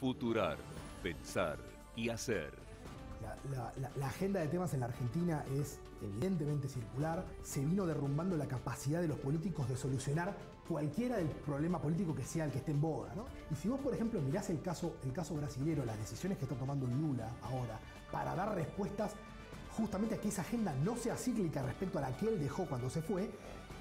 Futurar, pensar y hacer. La agenda de temas en la Argentina es evidentemente circular. Se vino derrumbando la capacidad de los políticos de solucionar cualquiera del problema político que sea el que esté en boga, ¿no? Y si vos, por ejemplo, mirás el caso brasilero, las decisiones que está tomando Lula ahora para dar respuestas justamente a que esa agenda no sea cíclica respecto a la que él dejó cuando se fue,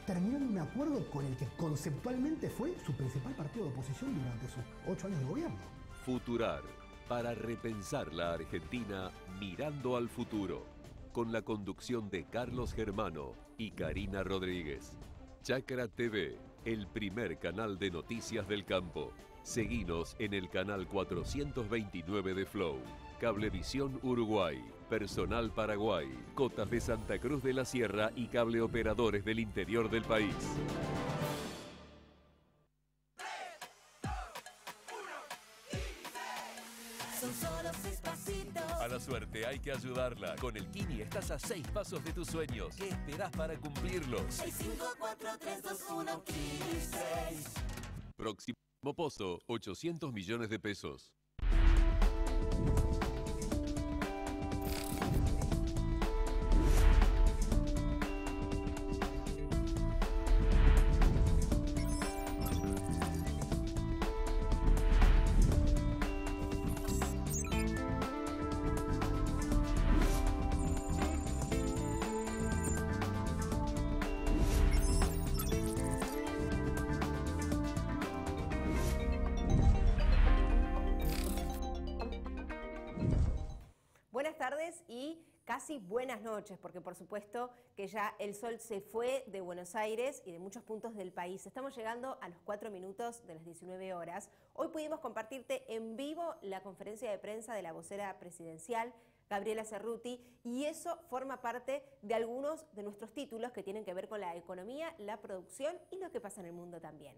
terminó en un acuerdo con el que conceptualmente fue su principal partido de oposición durante sus 8 años de gobierno. Futurar, para repensar la Argentina mirando al futuro, con la conducción de Carlos Germano y Karina Rodríguez. Chacra TV, el primer canal de noticias del campo. Seguinos en el canal 429 de Flow, Cablevisión Uruguay, Personal Paraguay, Cotas de Santa Cruz de la Sierra y cable operadores del interior del país. A la suerte hay que ayudarla. Con el Kini estás a 6 pasos de tus sueños. ¿Qué esperás para cumplirlos? 6, 5, 4, 3, 2, 1, Kini 6. Próximo pozo, 800 millones de pesos. Buenas tardes y casi buenas noches, porque por supuesto que ya el sol se fue de Buenos Aires y de muchos puntos del país. Estamos llegando a los 4 minutos de las 19 horas. Hoy pudimos compartirte en vivo la conferencia de prensa de la vocera presidencial, Gabriela Cerruti, y eso forma parte de algunos de nuestros títulos que tienen que ver con la economía, la producción y lo que pasa en el mundo también.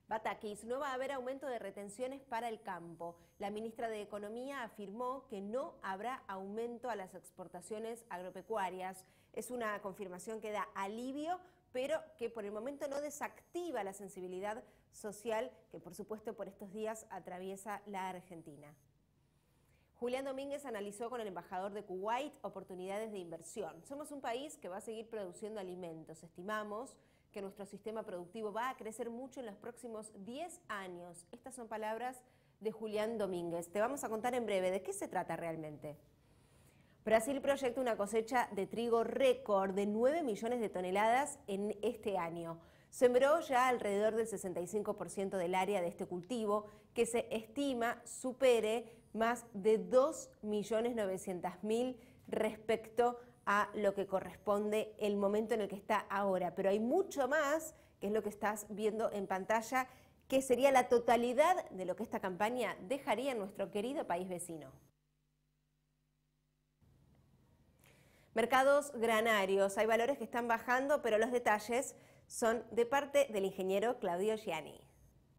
Batakis, no va a haber aumento de retenciones para el campo. La ministra de Economía afirmó que no habrá aumento a las exportaciones agropecuarias. Es una confirmación que da alivio, pero que por el momento no desactiva la sensibilidad social que por supuesto por estos días atraviesa la Argentina. Julián Domínguez analizó con el embajador de Kuwait oportunidades de inversión. Somos un país que va a seguir produciendo alimentos. Estimamos que nuestro sistema productivo va a crecer mucho en los próximos 10 años. Estas son palabras de Julián Domínguez. Te vamos a contar en breve de qué se trata realmente. Brasil proyecta una cosecha de trigo récord de 9 millones de toneladas en este año. Sembró ya alrededor del 65% del área de este cultivo, que se estima supere más de 2.900.000 respecto a lo que corresponde el momento en el que está ahora. Pero hay mucho más, que es lo que estás viendo en pantalla, que sería la totalidad de lo que esta campaña dejaría en nuestro querido país vecino. Mercados granarios, hay valores que están bajando, pero los detalles son de parte del ingeniero Claudio Gianni.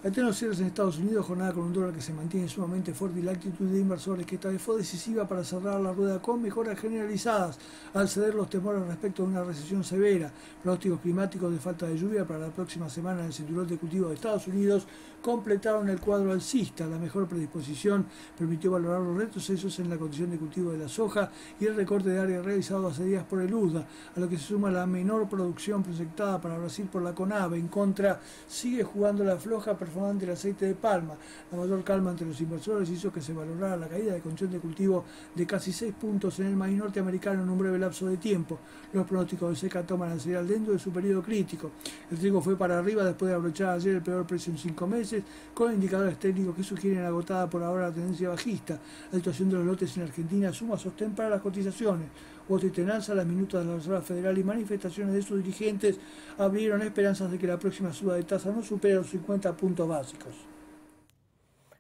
Al tener los cierres en Estados Unidos, jornada con un dólar que se mantiene sumamente fuerte y la actitud de inversores que esta vez fue decisiva para cerrar la rueda con mejoras generalizadas al ceder los temores respecto a una recesión severa. Pronósticos climáticos de falta de lluvia para la próxima semana en el cinturón de cultivo de Estados Unidos completaron el cuadro alcista. La mejor predisposición permitió valorar los retrocesos en la condición de cultivo de la soja y el recorte de área realizado hace días por el USDA, a lo que se suma la menor producción proyectada para Brasil por la CONAVE. En contra, sigue jugando la floja performante del aceite de palma. La mayor calma entre los inversores hizo que se valorara la caída de condición de cultivo de casi 6 puntos en el maíz norteamericano en un breve lapso de tiempo. Los pronósticos de seca toman al cereal dentro de su periodo crítico. El trigo fue para arriba después de abrochar ayer el peor precio en 5 meses, con indicadores técnicos que sugieren agotada por ahora la tendencia bajista. La situación de los lotes en Argentina suma sostén para las cotizaciones. Wall Street en alza, las minutas de la Reserva Federal y manifestaciones de sus dirigentes abrieron esperanzas de que la próxima suba de tasa no supere los 50 puntos básicos.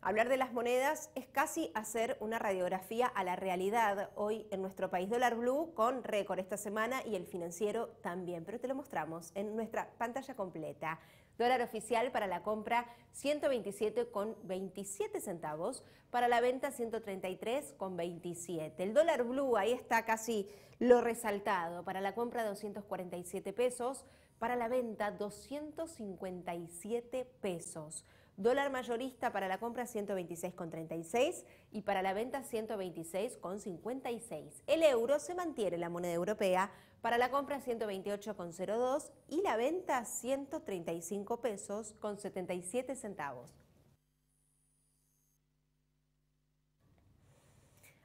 Hablar de las monedas es casi hacer una radiografía a la realidad hoy en nuestro país. Dólar blue con récord esta semana y el financiero también, pero te lo mostramos en nuestra pantalla completa. Dólar oficial para la compra 127,27 centavos, para la venta 133,27. El dólar blue, ahí está casi lo resaltado, para la compra 247 pesos, para la venta 257 pesos. Dólar mayorista para la compra 126,36 y para la venta 126,56. El euro se mantiene la moneda europea, para la compra 128,02 y la venta 135 pesos con 77 centavos.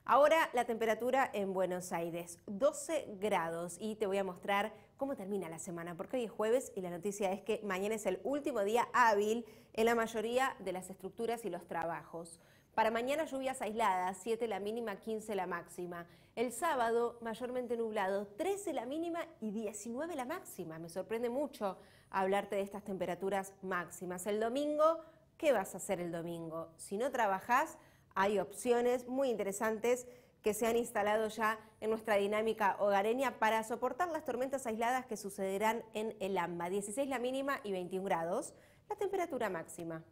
Ahora la temperatura en Buenos Aires, 12 grados, y te voy a mostrar cómo termina la semana, porque hoy es jueves y la noticia es que mañana es el último día hábil en la mayoría de las estructuras y los trabajos. Para mañana lluvias aisladas, 7 la mínima, 15 la máxima. El sábado mayormente nublado, 13 la mínima y 19 la máxima. Me sorprende mucho hablarte de estas temperaturas máximas. El domingo, ¿qué vas a hacer el domingo? Si no trabajás, hay opciones muy interesantes que se han instalado ya en nuestra dinámica hogareña para soportar las tormentas aisladas que sucederán en el AMBA. 16 la mínima y 21 grados la temperatura máxima.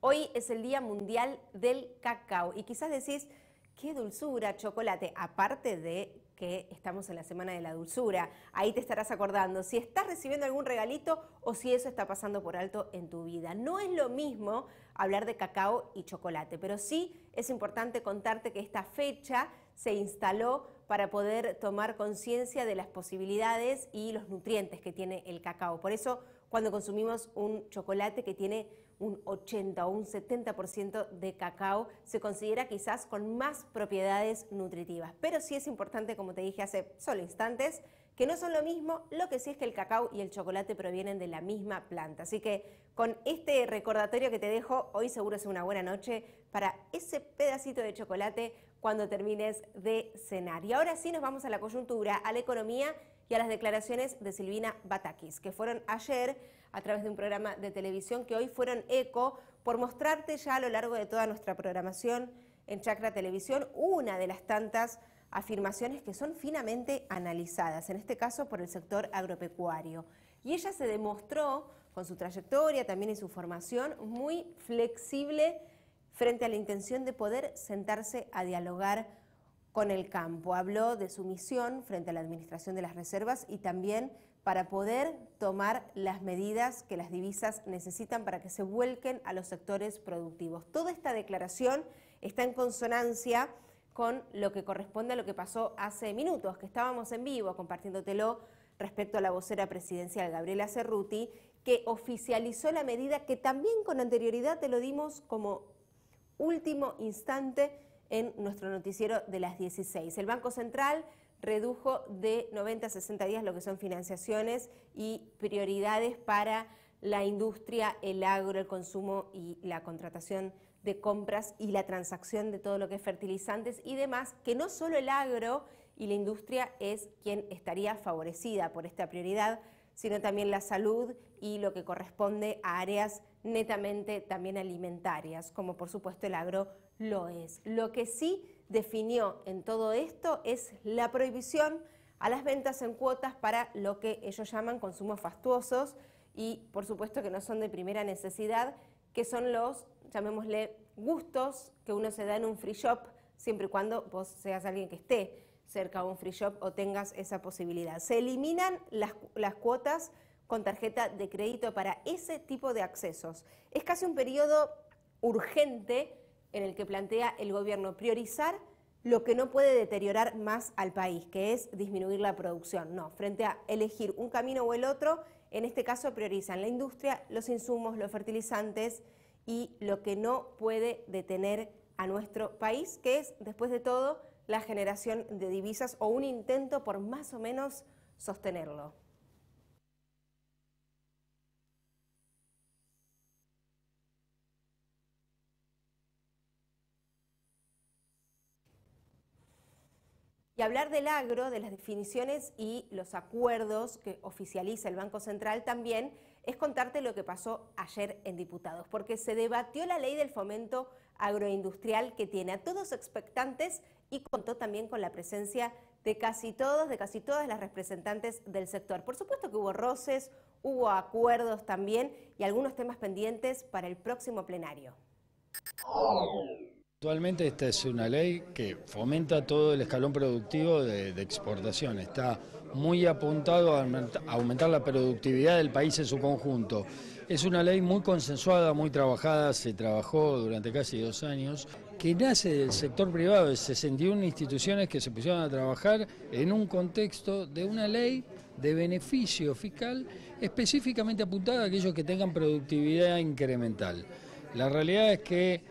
Hoy es el Día Mundial del Cacao y quizás decís, qué dulzura, chocolate, aparte de que estamos en la Semana de la Dulzura. Ahí te estarás acordando si estás recibiendo algún regalito o si eso está pasando por alto en tu vida. No es lo mismo hablar de cacao y chocolate, pero sí es importante contarte que esta fecha se instaló para poder tomar conciencia de las posibilidades y los nutrientes que tiene el cacao. Por eso, cuando consumimos un chocolate que tiene un 80 o un 70% de cacao, se considera quizás con más propiedades nutritivas. Pero sí es importante, como te dije hace solo instantes, que no son lo mismo. Lo que sí es que el cacao y el chocolate provienen de la misma planta. Así que con este recordatorio que te dejo, hoy seguro es una buena noche para ese pedacito de chocolate cuando termines de cenar. Y ahora sí nos vamos a la coyuntura, a la economía y a las declaraciones de Silvina Batakis, que fueron ayer a través de un programa de televisión que hoy fueron eco por mostrarte ya a lo largo de toda nuestra programación en Chacra Televisión una de las tantas afirmaciones que son finamente analizadas, en este caso por el sector agropecuario. Y ella se demostró, con su trayectoria también y su formación, muy flexible frente a la intención de poder sentarse a dialogar con el campo. Habló de su misión frente a la administración de las reservas y también para poder tomar las medidas que las divisas necesitan para que se vuelquen a los sectores productivos. Toda esta declaración está en consonancia con lo que corresponde a lo que pasó hace minutos, que estábamos en vivo compartiéndotelo respecto a la vocera presidencial Gabriela Cerruti, que oficializó la medida que también con anterioridad te lo dimos como último instante en nuestro noticiero de las 16. El Banco Central redujo de 90 a 60 días lo que son financiaciones y prioridades para la industria, el agro, el consumo y la contratación de compras y la transacción de todo lo que es fertilizantes y demás, que no solo el agro y la industria es quien estaría favorecida por esta prioridad, sino también la salud y lo que corresponde a áreas netamente también alimentarias, como por supuesto el agro lo es. Lo que sí definió en todo esto es la prohibición a las ventas en cuotas para lo que ellos llaman consumos fastuosos y por supuesto que no son de primera necesidad, que son los, llamémosle, gustos que uno se da en un free shop, siempre y cuando vos seas alguien que esté cerca de un free shop o tengas esa posibilidad. Se eliminan las cuotas con tarjeta de crédito para ese tipo de accesos. Es casi un periodo urgente en el que plantea el gobierno priorizar lo que no puede deteriorar más al país, que es disminuir la producción. No, frente a elegir un camino o el otro, en este caso priorizan la industria, los insumos, los fertilizantes y lo que no puede detener a nuestro país, que es, después de todo, la generación de divisas o un intento por más o menos sostenerlo. Y hablar del agro, de las definiciones y los acuerdos que oficializa el Banco Central también es contarte lo que pasó ayer en Diputados, porque se debatió la ley del fomento agroindustrial que tiene a todos expectantes y contó también con la presencia de casi todas las representantes del sector. Por supuesto que hubo roces, hubo acuerdos también y algunos temas pendientes para el próximo plenario. Actualmente esta es una ley que fomenta todo el escalón productivo de exportación. Está muy apuntado a aumentar la productividad del país en su conjunto. Es una ley muy consensuada, muy trabajada, se trabajó durante casi 2 años, que nace del sector privado, de 61 instituciones que se pusieron a trabajar en un contexto de una ley de beneficio fiscal específicamente apuntada a aquellos que tengan productividad incremental. La realidad es que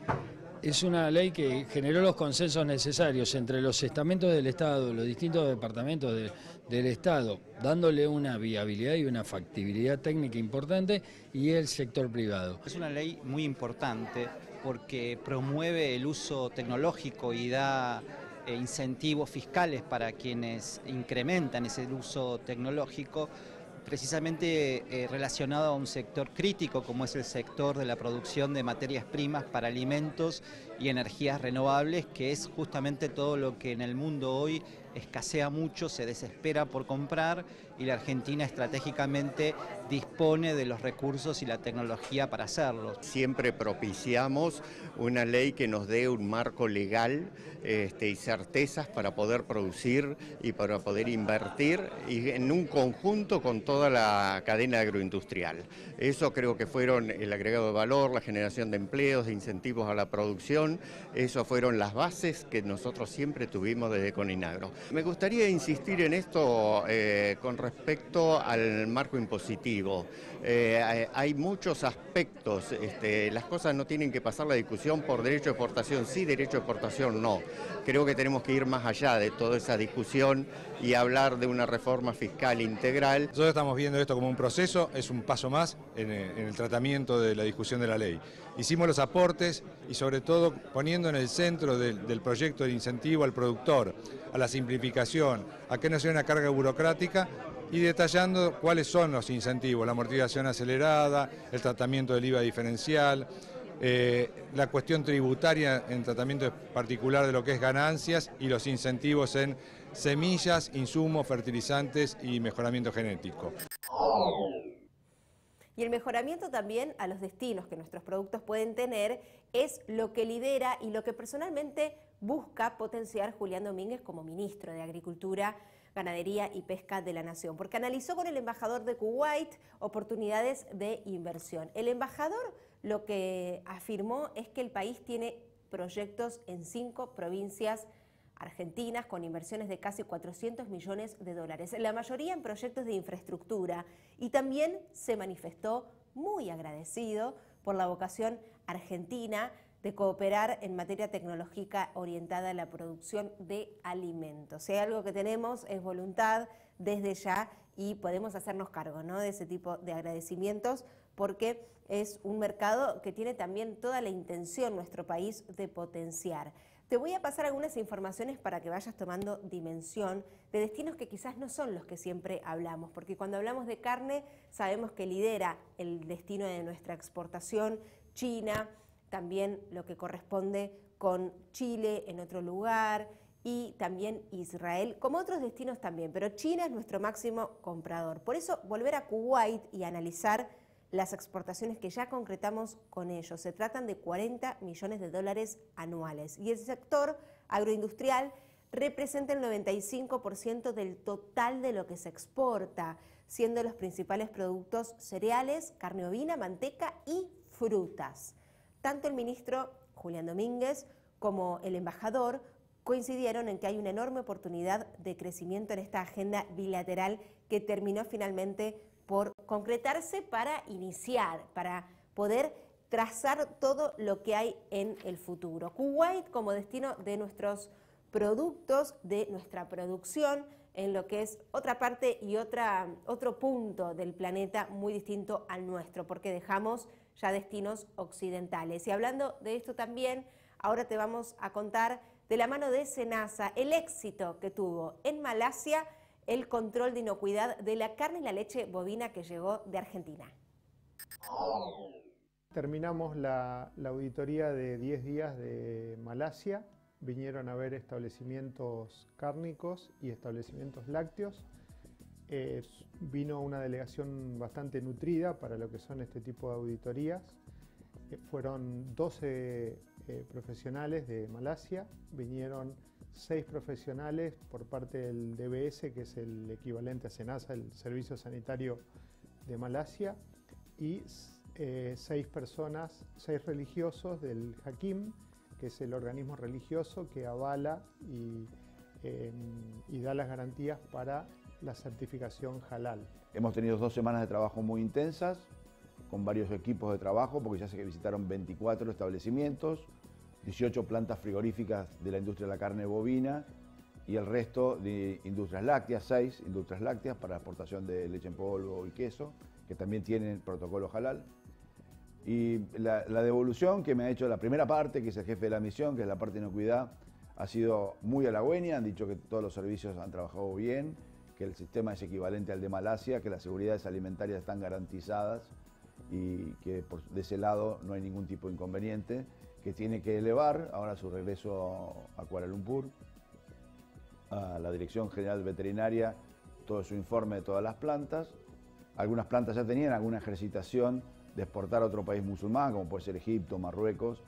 es una ley que generó los consensos necesarios entre los estamentos del Estado, los distintos departamentos del Estado, dándole una viabilidad y una factibilidad técnica importante, y el sector privado. Es una ley muy importante porque promueve el uso tecnológico y da incentivos fiscales para quienes incrementan ese uso tecnológico, precisamente relacionado a un sector crítico como es el sector de la producción de materias primas para alimentos y energías renovables, que es justamente todo lo que en el mundo hoy escasea mucho, se desespera por comprar, y la Argentina estratégicamente dispone de los recursos y la tecnología para hacerlo. Siempre propiciamos una ley que nos dé un marco legal y certezas para poder producir y para poder invertir, y en un conjunto con toda la cadena agroindustrial. Eso creo que fueron el agregado de valor, la generación de empleos, de incentivos a la producción. Eso fueron las bases que nosotros siempre tuvimos desde Coninagro. Me gustaría insistir en esto con respecto al marco impositivo. Hay muchos aspectos, las cosas no tienen que pasar la discusión por derecho de exportación sí, derecho de exportación no. Creo que tenemos que ir más allá de toda esa discusión y hablar de una reforma fiscal integral. Nosotros estamos viendo esto como un proceso, es un paso más en el tratamiento de la discusión de la ley. Hicimos los aportes y sobre todo poniendo en el centro del proyecto el incentivo al productor, a la simplificación, a que no sea una carga burocrática, y detallando cuáles son los incentivos, la amortización acelerada, el tratamiento del IVA diferencial, la cuestión tributaria en tratamiento particular de lo que es ganancias, y los incentivos en semillas, insumos, fertilizantes y mejoramiento genético. Y el mejoramiento también a los destinos que nuestros productos pueden tener es lo que lidera y lo que personalmente busca potenciar Julián Domínguez como ministro de Agricultura, Ganadería y Pesca de la Nación, porque analizó con el embajador de Kuwait oportunidades de inversión. El embajador lo que afirmó es que el país tiene proyectos en 5 provincias argentinas con inversiones de casi 400 millones de dólares, la mayoría en proyectos de infraestructura, y también se manifestó muy agradecido por la vocación argentina de cooperar en materia tecnológica orientada a la producción de alimentos. Si hay algo que tenemos es voluntad desde ya, y podemos hacernos cargo, ¿no?, de ese tipo de agradecimientos, porque es un mercado que tiene también toda la intención nuestro país de potenciar. Te voy a pasar algunas informaciones para que vayas tomando dimensión de destinos que quizás no son los que siempre hablamos, porque cuando hablamos de carne sabemos que lidera el destino de nuestra exportación China, también lo que corresponde con Chile en otro lugar, y también Israel, como otros destinos también, pero China es nuestro máximo comprador. Por eso volver a Kuwait y analizar las exportaciones que ya concretamos con ellos. Se tratan de 40 millones de dólares anuales, y el sector agroindustrial representa el 95% del total de lo que se exporta, siendo los principales productos cereales, carne ovina, manteca y frutas. Tanto el ministro Julián Domínguez como el embajador coincidieron en que hay una enorme oportunidad de crecimiento en esta agenda bilateral que terminó finalmente por concretarse para iniciar, para poder trazar todo lo que hay en el futuro. Kuwait como destino de nuestros productos, de nuestra producción, en lo que es otra parte y otro punto del planeta muy distinto al nuestro, porque dejamos ya destinos occidentales. Y hablando de esto también, ahora te vamos a contar de la mano de SENASA el éxito que tuvo en Malasia el control de inocuidad de la carne y la leche bovina que llegó de Argentina. Terminamos la auditoría de 10 días de Malasia. Vinieron a ver establecimientos cárnicos y establecimientos lácteos. Vino una delegación bastante nutrida para lo que son este tipo de auditorías. Fueron 12 profesionales de Malasia, vinieron 6 profesionales por parte del DBS, que es el equivalente a SENASA, el Servicio Sanitario de Malasia, y 6 personas, 6 religiosos del Hakim, que es el organismo religioso que avala y da las garantías para la certificación halal. Hemos tenido 2 semanas de trabajo muy intensas, con varios equipos de trabajo, porque ya se visitaron 24 establecimientos, 18 plantas frigoríficas de la industria de la carne bovina y el resto de industrias lácteas, 6 industrias lácteas para exportación de leche en polvo y queso, que también tienen protocolo halal. Y la devolución que me ha hecho la primera parte, que es el jefe de la misión, que es la parte de inocuidad, ha sido muy halagüeña. Han dicho que todos los servicios han trabajado bien, que el sistema es equivalente al de Malasia, que las seguridades alimentarias están garantizadas y que de ese lado no hay ningún tipo de inconveniente, que tiene que elevar ahora su regreso a Kuala Lumpur, a la Dirección General Veterinaria, todo su informe de todas las plantas. Algunas plantas ya tenían alguna ejercitación de exportar a otro país musulmán, como puede ser Egipto, Marruecos,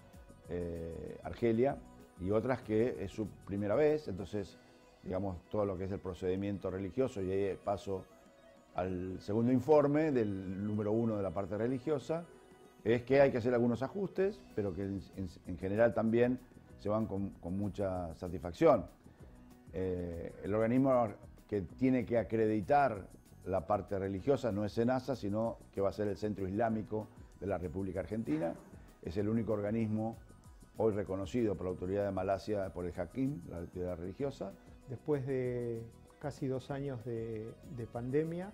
Argelia, y otras que es su primera vez, entonces, digamos, todo lo que es el procedimiento religioso, y ahí paso al segundo informe del número 1 de la parte religiosa, es que hay que hacer algunos ajustes, pero que en general también se van con mucha satisfacción. El organismo que tiene que acreditar la parte religiosa no es SENASA, sino que va a ser el Centro Islámico de la República Argentina. Es el único organismo hoy reconocido por la autoridad de Malasia, por el Hakim, la autoridad religiosa. Después de casi 2 años de pandemia,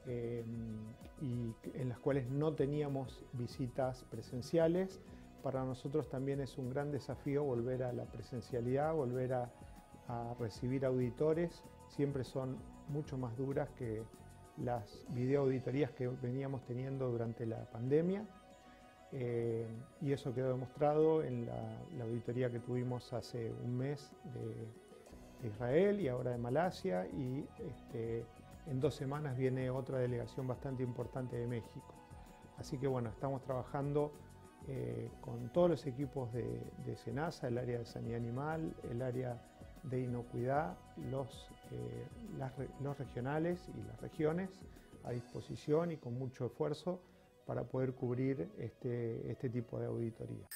y en las cuales no teníamos visitas presenciales, para nosotros también es un gran desafío volver a la presencialidad, volver a recibir auditores. Siempre son mucho más duras que las videoauditorías que veníamos teniendo durante la pandemia, y eso quedó demostrado en la auditoría que tuvimos hace un mes de Israel y ahora de Malasia, y en 2 semanas viene otra delegación bastante importante de México. Así que bueno, estamos trabajando con todos los equipos de SENASA, el área de sanidad animal, el área de inocuidad, los regionales y las regiones a disposición y con mucho esfuerzo para poder cubrir este tipo de auditoría.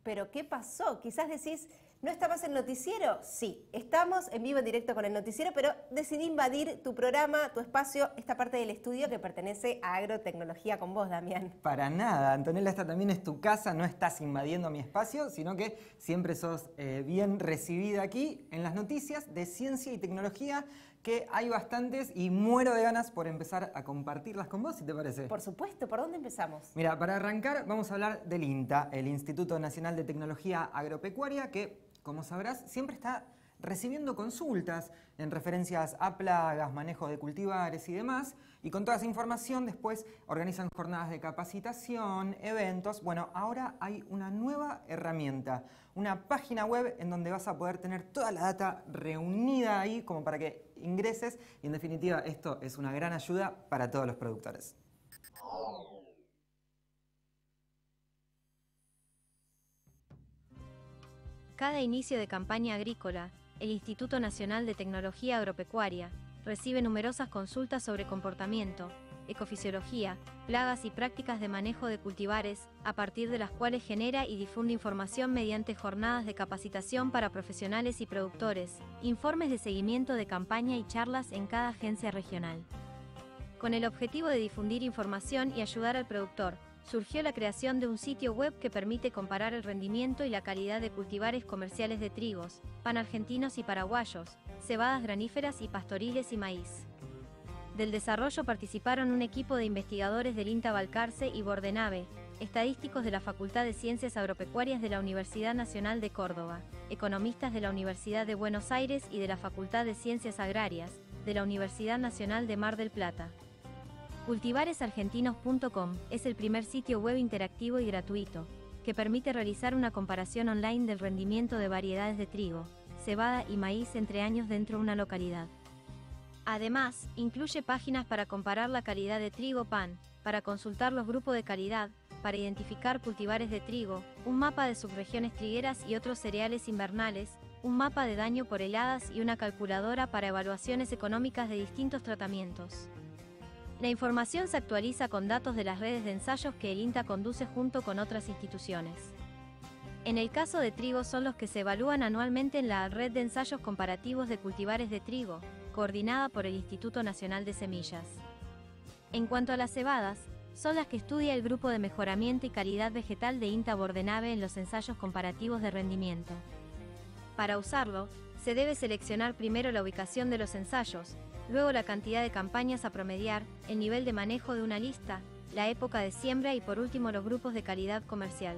¿Pero qué pasó? Quizás decís, ¿no está más el noticiero? Sí, estamos en vivo en directo con el noticiero, pero decidí invadir tu programa, tu espacio, esta parte del estudio que pertenece a Agrotecnología con vos, Damián. Para nada, Antonella, esta también es tu casa, no estás invadiendo mi espacio, sino que siempre sos bien recibida aquí en las noticias de ciencia y tecnología, que hay bastantes y muero de ganas por empezar a compartirlas con vos, si te parece. Por supuesto, ¿por dónde empezamos? Mira, para arrancar vamos a hablar del INTA, el Instituto Nacional de Tecnología Agropecuaria, que, como sabrás, siempre está recibiendo consultas en referencias a plagas, manejo de cultivares y demás, y con toda esa información después organizan jornadas de capacitación, eventos. Bueno, ahora hay una nueva herramienta, una página web en donde vas a poder tener toda la data reunida ahí como para que ingreses, y en definitiva esto es una gran ayuda para todos los productores. Cada inicio de campaña agrícola, el Instituto Nacional de Tecnología Agropecuaria recibe numerosas consultas sobre comportamiento, ecofisiología, plagas y prácticas de manejo de cultivares, a partir de las cuales genera y difunde información mediante jornadas de capacitación para profesionales y productores, informes de seguimiento de campaña y charlas en cada agencia regional. Con el objetivo de difundir información y ayudar al productor, surgió la creación de un sitio web que permite comparar el rendimiento y la calidad de cultivares comerciales de trigos, panargentinos y paraguayos, cebadas graníferas y pastoriles y maíz. Del desarrollo participaron un equipo de investigadores del INTA Balcarce y Bordenave, estadísticos de la Facultad de Ciencias Agropecuarias de la Universidad Nacional de Córdoba, economistas de la Universidad de Buenos Aires y de la Facultad de Ciencias Agrarias, de la Universidad Nacional de Mar del Plata. Cultivaresargentinos.com es el primer sitio web interactivo y gratuito, que permite realizar una comparación online del rendimiento de variedades de trigo, cebada y maíz entre años dentro de una localidad. Además, incluye páginas para comparar la calidad de trigo pan, para consultar los grupos de calidad, para identificar cultivares de trigo, un mapa de subregiones trigueras y otros cereales invernales, un mapa de daño por heladas y una calculadora para evaluaciones económicas de distintos tratamientos. La información se actualiza con datos de las redes de ensayos que el INTA conduce junto con otras instituciones. En el caso de trigo son los que se evalúan anualmente en la Red de Ensayos Comparativos de Cultivares de Trigo, coordinada por el Instituto Nacional de Semillas. En cuanto a las cebadas, son las que estudia el Grupo de Mejoramiento y Calidad Vegetal de INTA Bordenave en los ensayos comparativos de rendimiento. Para usarlo, se debe seleccionar primero la ubicación de los ensayos, luego la cantidad de campañas a promediar, el nivel de manejo de una lista, la época de siembra y por último los grupos de calidad comercial.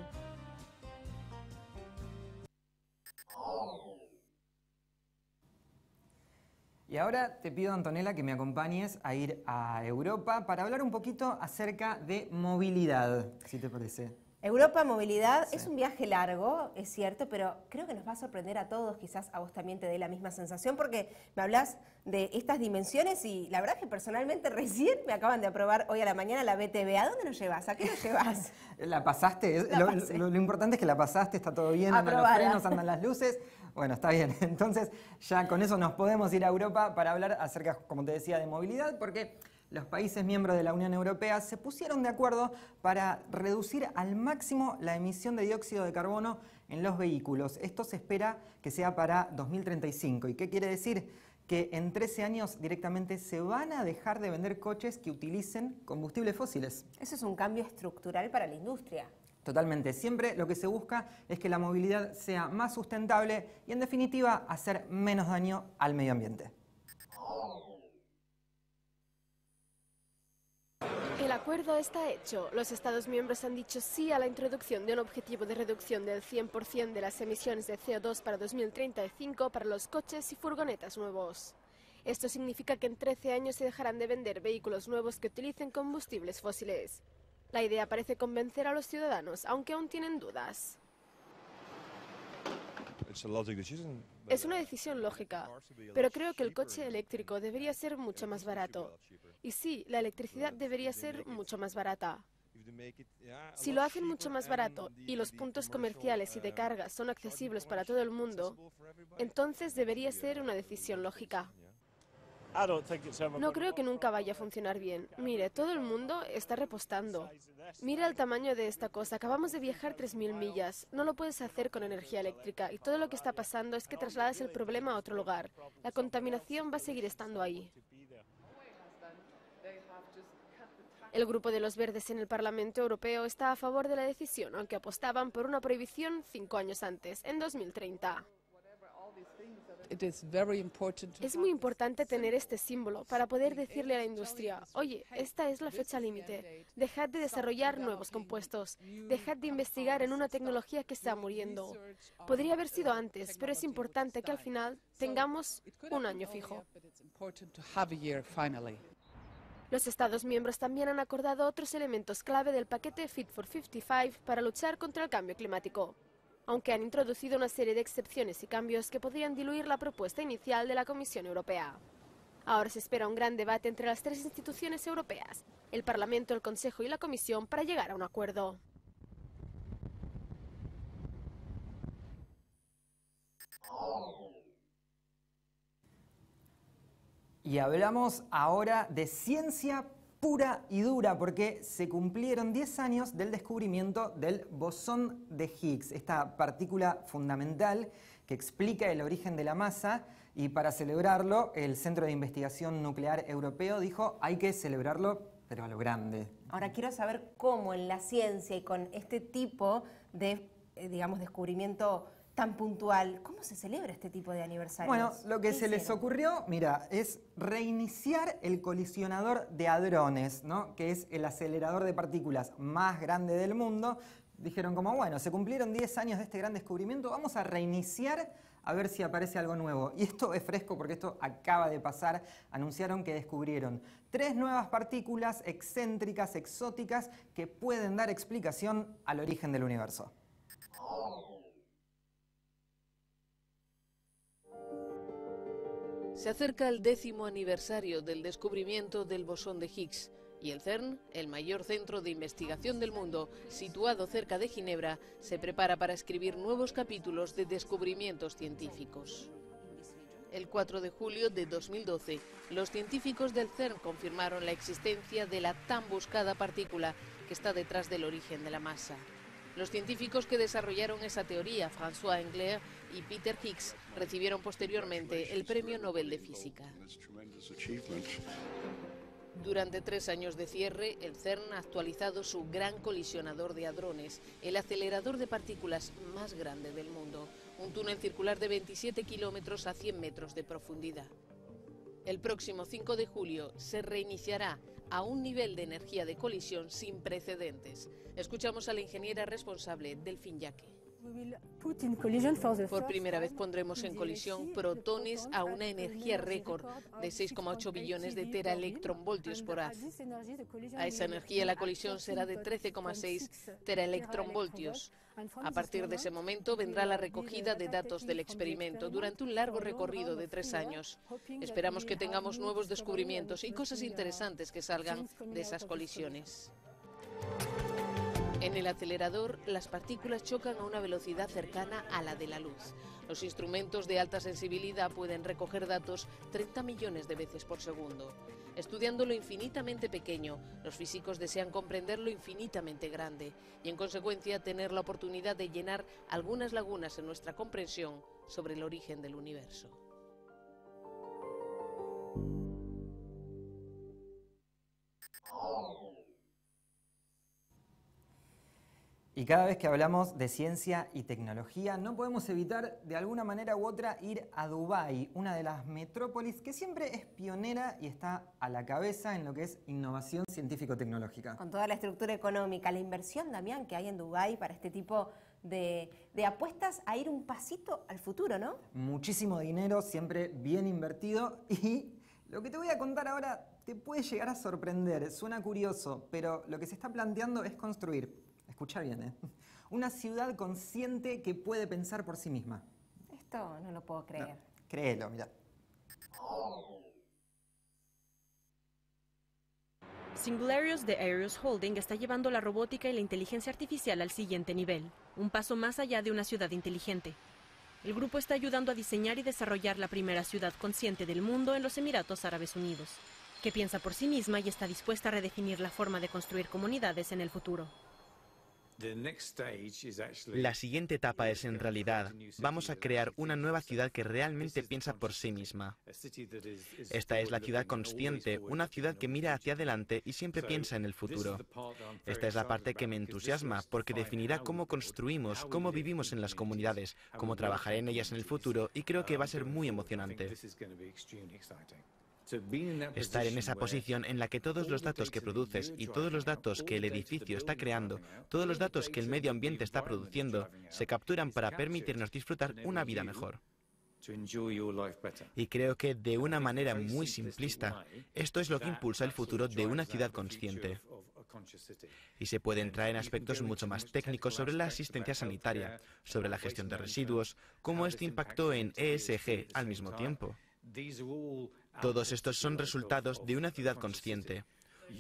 Y ahora te pido, Antonella, que me acompañes a ir a Europa para hablar un poquito acerca de movilidad, si te parece. Europa, movilidad, sí. Es un viaje largo, es cierto, pero creo que nos va a sorprender a todos, quizás a vos también te dé la misma sensación, porque me hablas de estas dimensiones y la verdad es que personalmente recién me acaban de aprobar hoy a la mañana la BTV. ¿A dónde nos llevas? ¿A qué nos llevas? ¿La pasaste? Lo importante es que la pasaste, está todo bien, andan los frenos, andan las luces. Bueno, está bien. Entonces ya con eso nos podemos ir a Europa para hablar acerca, como te decía, de movilidad, porque los países miembros de la Unión Europea se pusieron de acuerdo para reducir al máximo la emisión de dióxido de carbono en los vehículos. Esto se espera que sea para 2035. ¿Y qué quiere decir? Que en 13 años directamente se van a dejar de vender coches que utilicen combustibles fósiles. Eso es un cambio estructural para la industria. Totalmente. Siempre lo que se busca es que la movilidad sea más sustentable y, en definitiva, hacer menos daño al medio ambiente. El acuerdo está hecho. Los Estados miembros han dicho sí a la introducción de un objetivo de reducción del 100% de las emisiones de CO2 para 2035 para los coches y furgonetas nuevos. Esto significa que en 13 años se dejarán de vender vehículos nuevos que utilicen combustibles fósiles. La idea parece convencer a los ciudadanos, aunque aún tienen dudas. Es una decisión lógica, pero creo que el coche eléctrico debería ser mucho más barato. Y sí, la electricidad debería ser mucho más barata. Si lo hacen mucho más barato y los puntos comerciales y de carga son accesibles para todo el mundo, entonces debería ser una decisión lógica. No creo que nunca vaya a funcionar bien. Mire, todo el mundo está repostando. Mira el tamaño de esta cosa. Acabamos de viajar 3000 millas. No lo puedes hacer con energía eléctrica. Y todo lo que está pasando es que trasladas el problema a otro lugar. La contaminación va a seguir estando ahí. El grupo de los verdes en el Parlamento Europeo está a favor de la decisión, aunque apostaban por una prohibición 5 años antes, en 2030. Es muy importante tener este símbolo para poder decirle a la industria, oye, esta es la fecha límite, dejad de desarrollar nuevos compuestos, dejad de investigar en una tecnología que está muriendo. Podría haber sido antes, pero es importante que al final tengamos un año fijo. Los Estados miembros también han acordado otros elementos clave del paquete Fit for 55 para luchar contra el cambio climático, aunque han introducido una serie de excepciones y cambios que podrían diluir la propuesta inicial de la Comisión Europea. Ahora se espera un gran debate entre las 3 instituciones europeas, el Parlamento, el Consejo y la Comisión, para llegar a un acuerdo. Y hablamos ahora de ciencia pura y dura, porque se cumplieron 10 años del descubrimiento del bosón de Higgs, esta partícula fundamental que explica el origen de la masa, y para celebrarlo el Centro de Investigación Nuclear Europeo dijo hay que celebrarlo, pero a lo grande. Ahora quiero saber cómo en la ciencia y con este tipo de, digamos, descubrimiento tan puntual, ¿cómo se celebra este tipo de aniversarios? Bueno, lo que se les ocurrió, mira, es reiniciar el colisionador de hadrones, ¿no? Que es el acelerador de partículas más grande del mundo. Dijeron como, bueno, se cumplieron 10 años de este gran descubrimiento, vamos a reiniciar a ver si aparece algo nuevo. Y esto es fresco porque esto acaba de pasar. Anunciaron que descubrieron 3 nuevas partículas excéntricas, exóticas, que pueden dar explicación al origen del universo. Se acerca el 10º aniversario del descubrimiento del bosón de Higgs Y el CERN, el mayor centro de investigación del mundo, situado cerca de Ginebra, se prepara para escribir nuevos capítulos de descubrimientos científicos. El 4 de julio de 2012, los científicos del CERN confirmaron la existencia de la tan buscada partícula que está detrás del origen de la masa. Los científicos que desarrollaron esa teoría, François Englert y Peter Higgs, recibieron posteriormente el Premio Nobel de Física. Durante 3 años de cierre, el CERN ha actualizado su gran colisionador de hadrones, el acelerador de partículas más grande del mundo, un túnel circular de 27 kilómetros a 100 metros de profundidad. El próximo 5 de julio se reiniciará a un nivel de energía de colisión sin precedentes. Escuchamos a la ingeniera responsable, Delphine Jacquet. Por primera vez pondremos en colisión protones a una energía récord de 6,8 billones de teraelectronvoltios por haz. A esa energía la colisión será de 13,6 teraelectronvoltios. A partir de ese momento vendrá la recogida de datos del experimento durante un largo recorrido de 3 años. Esperamos que tengamos nuevos descubrimientos y cosas interesantes que salgan de esas colisiones. En el acelerador, las partículas chocan a una velocidad cercana a la de la luz. Los instrumentos de alta sensibilidad pueden recoger datos 30 millones de veces por segundo. Estudiando lo infinitamente pequeño, los físicos desean comprender lo infinitamente grande y, en consecuencia, tener la oportunidad de llenar algunas lagunas en nuestra comprensión sobre el origen del universo. Y cada vez que hablamos de ciencia y tecnología, no podemos evitar de alguna manera u otra ir a Dubái, una de las metrópolis que siempre es pionera y está a la cabeza en lo que es innovación científico-tecnológica. Con toda la estructura económica, la inversión, Damián, que hay en Dubái para este tipo de apuestas a ir un pasito al futuro, ¿no? Muchísimo dinero, siempre bien invertido, y lo que te voy a contar ahora te puede llegar a sorprender, suena curioso, pero lo que se está planteando es construir, escucha bien, una ciudad consciente que puede pensar por sí misma. Esto no lo puedo creer. No, créelo, mirá. Singularius de Aerius Holding está llevando la robótica y la inteligencia artificial al siguiente nivel, un paso más allá de una ciudad inteligente. El grupo está ayudando a diseñar y desarrollar la primera ciudad consciente del mundo en los Emiratos Árabes Unidos, que piensa por sí misma y está dispuesta a redefinir la forma de construir comunidades en el futuro. La siguiente etapa es, en realidad, vamos a crear una nueva ciudad que realmente piensa por sí misma. Esta es la ciudad consciente, una ciudad que mira hacia adelante y siempre piensa en el futuro. Esta es la parte que me entusiasma, porque definirá cómo construimos, cómo vivimos en las comunidades, cómo trabajaré en ellas en el futuro, y creo que va a ser muy emocionante. Estar en esa posición en la que todos los datos que produces y todos los datos que el edificio está creando, todos los datos que el medio ambiente está produciendo, se capturan para permitirnos disfrutar una vida mejor. Y creo que, de una manera muy simplista, esto es lo que impulsa el futuro de una ciudad consciente. Y se puede entrar en aspectos mucho más técnicos sobre la asistencia sanitaria, sobre la gestión de residuos, cómo esto impactó en ESG al mismo tiempo. Todos estos son resultados de una ciudad consciente.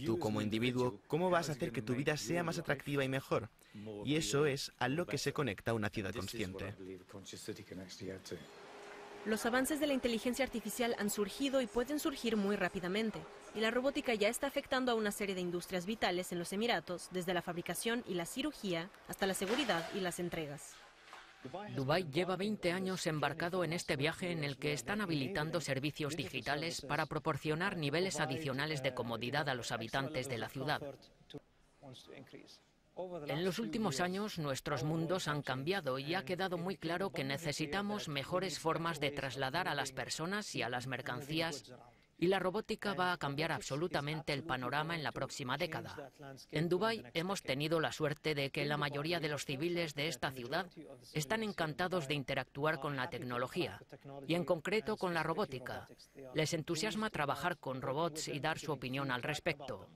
Tú, como individuo, ¿cómo vas a hacer que tu vida sea más atractiva y mejor? Y eso es a lo que se conecta una ciudad consciente. Los avances de la inteligencia artificial han surgido y pueden surgir muy rápidamente, y la robótica ya está afectando a una serie de industrias vitales en los Emiratos, desde la fabricación y la cirugía hasta la seguridad y las entregas. Dubái lleva 20 años embarcado en este viaje en el que están habilitando servicios digitales para proporcionar niveles adicionales de comodidad a los habitantes de la ciudad. En los últimos años, nuestros mundos han cambiado y ha quedado muy claro que necesitamos mejores formas de trasladar a las personas y a las mercancías, y la robótica va a cambiar absolutamente el panorama en la próxima década. En Dubái hemos tenido la suerte de que la mayoría de los civiles de esta ciudad están encantados de interactuar con la tecnología, y en concreto con la robótica. Les entusiasma trabajar con robots y dar su opinión al respecto.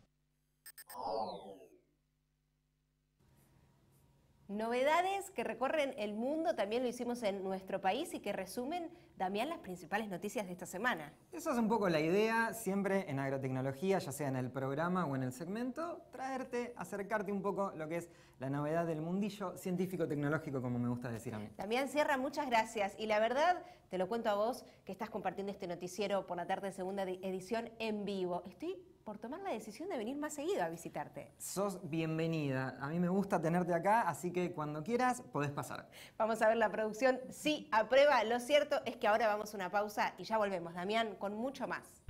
Novedades que recorren el mundo, también lo hicimos en nuestro país y que resumen, Damián, las principales noticias de esta semana. Eso es un poco la idea, siempre en agrotecnología, ya sea en el programa o en el segmento, traerte, acercarte un poco lo que es la novedad del mundillo científico-tecnológico, como me gusta decir a mí. Damián Sierra, muchas gracias. Y la verdad, te lo cuento a vos, que estás compartiendo este noticiero por la tarde, segunda edición en vivo. Estoy por tomar la decisión de venir más seguido a visitarte. Sos bienvenida. A mí me gusta tenerte acá, así que cuando quieras podés pasar. Vamos a ver la producción. Sí, aprueba. Lo cierto es que ahora vamos a una pausa y ya volvemos, Damián, con mucho más.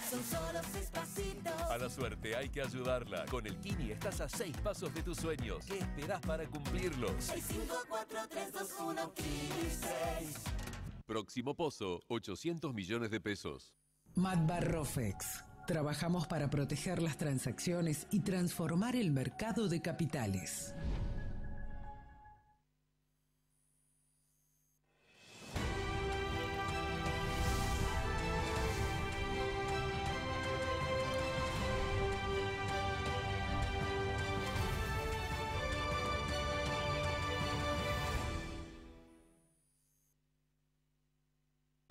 Son solo 6 pasitos. A la suerte hay que ayudarla. Con el Kini estás a 6 pasos de tus sueños. ¿Qué esperás para cumplirlos? 6, 5, 4, 3, 2, 1, Kini 6. Próximo pozo, 800 millones de pesos. Matbarrofex. Trabajamos para proteger las transacciones y transformar el mercado de capitales.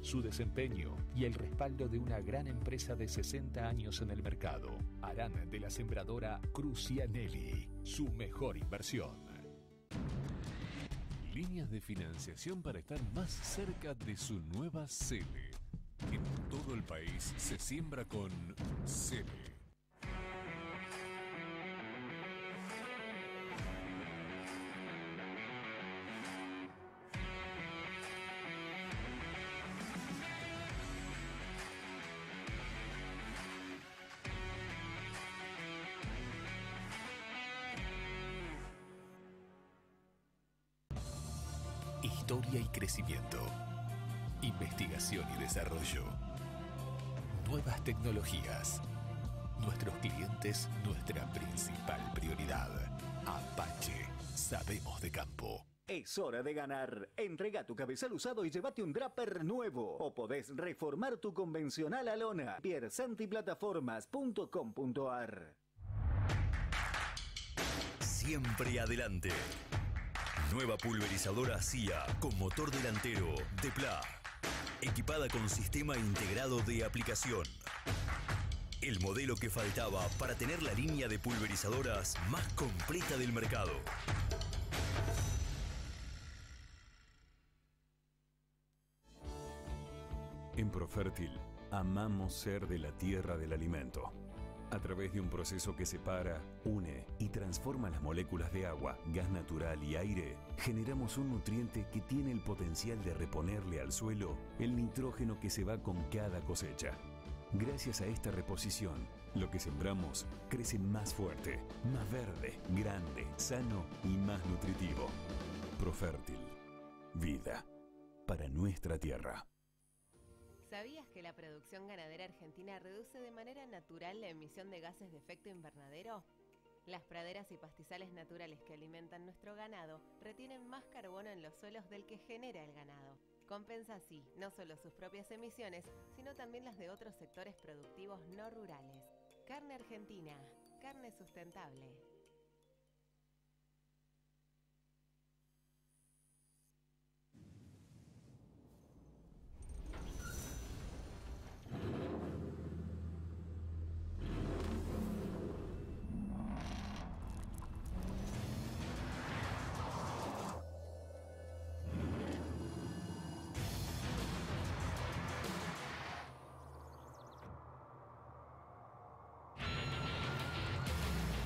Su desempeño y el respaldo de una gran empresa de 60 años en el mercado harán de la sembradora Crucianelli su mejor inversión. Líneas de financiación para estar más cerca de su nueva sede. En todo el país se siembra con sede. Historia y crecimiento. Investigación y desarrollo. Nuevas tecnologías. Nuestros clientes, nuestra principal prioridad. Apache. Sabemos de campo. Es hora de ganar. Entrega tu cabezal usado y llévate un Draper nuevo. O podés reformar tu convencional a lona. piersantiplataformas.com.ar. Siempre adelante. Nueva pulverizadora CIA con motor delantero Depla. Equipada con sistema integrado de aplicación. El modelo que faltaba para tener la línea de pulverizadoras más completa del mercado. En Profértil, amamos ser de la tierra del alimento. A través de un proceso que separa, une y transforma las moléculas de agua, gas natural y aire, generamos un nutriente que tiene el potencial de reponerle al suelo el nitrógeno que se va con cada cosecha. Gracias a esta reposición, lo que sembramos crece más fuerte, más verde, grande, sano y más nutritivo. Profértil. Vida para nuestra tierra. ¿Sabías que la producción ganadera argentina reduce de manera natural la emisión de gases de efecto invernadero? Las praderas y pastizales naturales que alimentan nuestro ganado retienen más carbono en los suelos del que genera el ganado. Compensa así no solo sus propias emisiones, sino también las de otros sectores productivos no rurales. Carne Argentina, carne sustentable.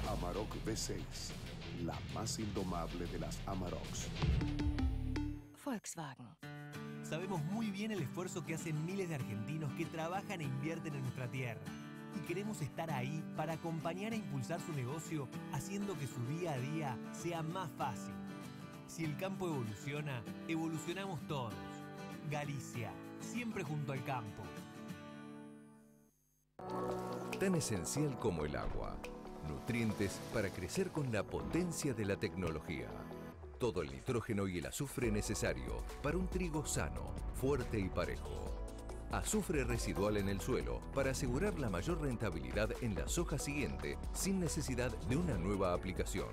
Amarok V6, la más indomable de las Amaroks. Volkswagen. Sabemos muy bien el esfuerzo que hacen miles de argentinos que trabajan e invierten en nuestra tierra. Y queremos estar ahí para acompañar e impulsar su negocio, haciendo que su día a día sea más fácil. Si el campo evoluciona, evolucionamos todos. Galicia, siempre junto al campo. Tan esencial como el agua. Nutrientes para crecer con la potencia de la tecnología. todo el nitrógeno y el azufre necesario para un trigo sano, fuerte y parejo. Azufre residual en el suelo para asegurar la mayor rentabilidad en la soja siguiente sin necesidad de una nueva aplicación.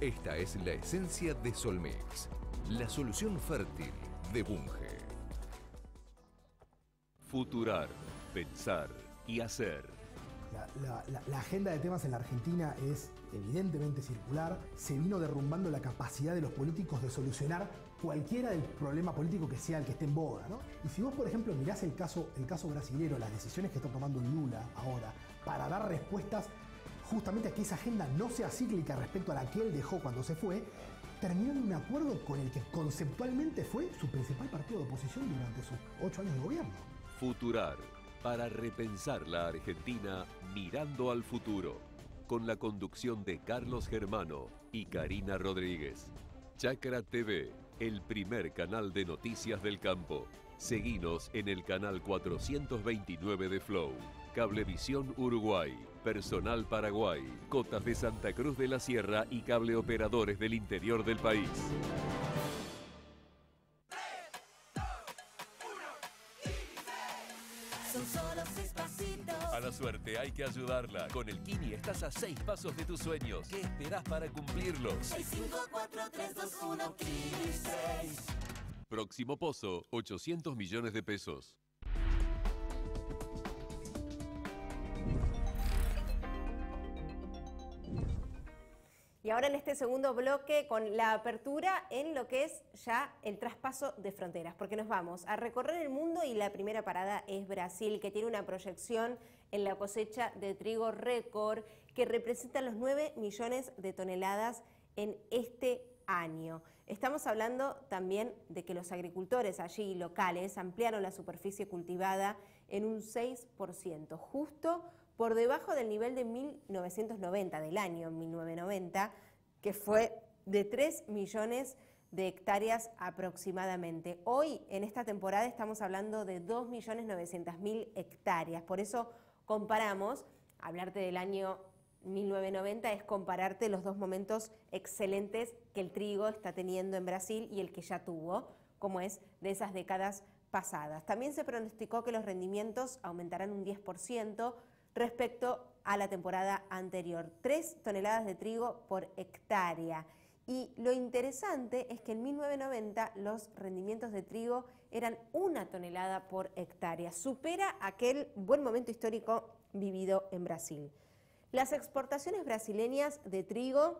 Esta es la esencia de Solmix, la solución fértil de Bunge. Futurar, pensar y hacer. La agenda de temas en la Argentina es evidentemente circular. Se vino derrumbando la capacidad de los políticos de solucionar cualquiera del problema político que sea el que esté en boga, ¿no? Y si vos, por ejemplo, mirás el caso brasilero, las decisiones que está tomando Lula ahora para dar respuestas justamente a que esa agenda no sea cíclica respecto a la que él dejó cuando se fue, terminó en un acuerdo con el que conceptualmente fue su principal partido de oposición durante sus 8 años de gobierno. Futurar, para repensar la Argentina mirando al futuro, con la conducción de Carlos Germano y Karina Rodríguez. Chacra TV, el primer canal de noticias del campo. Seguinos en el canal 429 de Flow, Cablevisión Uruguay, Personal Paraguay, Cotas de Santa Cruz de la Sierra y cable operadores del interior del país. Son solo 6 pasitos. A la suerte hay que ayudarla. Con el Kini estás a 6 pasos de tus sueños. ¿Qué esperás para cumplirlos? 6, 5, 4, 3, 2, 1, Kini 6. Próximo pozo, 800 millones de pesos. Y ahora en este segundo bloque con la apertura en lo que es ya el traspaso de fronteras, porque nos vamos a recorrer el mundo y la primera parada es Brasil, que tiene una proyección en la cosecha de trigo récord que representa los 9 millones de toneladas en este año. Estamos hablando también de que los agricultores allí locales ampliaron la superficie cultivada en un 6%, justo por debajo del nivel de 1990, del año 1990, que fue de 3 millones de hectáreas aproximadamente. Hoy, en esta temporada, estamos hablando de 2.900.000 hectáreas. Por eso comparamos, hablarte del año 1990 es compararte los dos momentos excelentes que el trigo está teniendo en Brasil y el que ya tuvo, como es de esas décadas pasadas. También se pronosticó que los rendimientos aumentarán un 10%, respecto a la temporada anterior, 3 toneladas de trigo por hectárea. Y lo interesante es que en 1990 los rendimientos de trigo eran 1 tonelada por hectárea. Supera aquel buen momento histórico vivido en Brasil. Las exportaciones brasileñas de trigo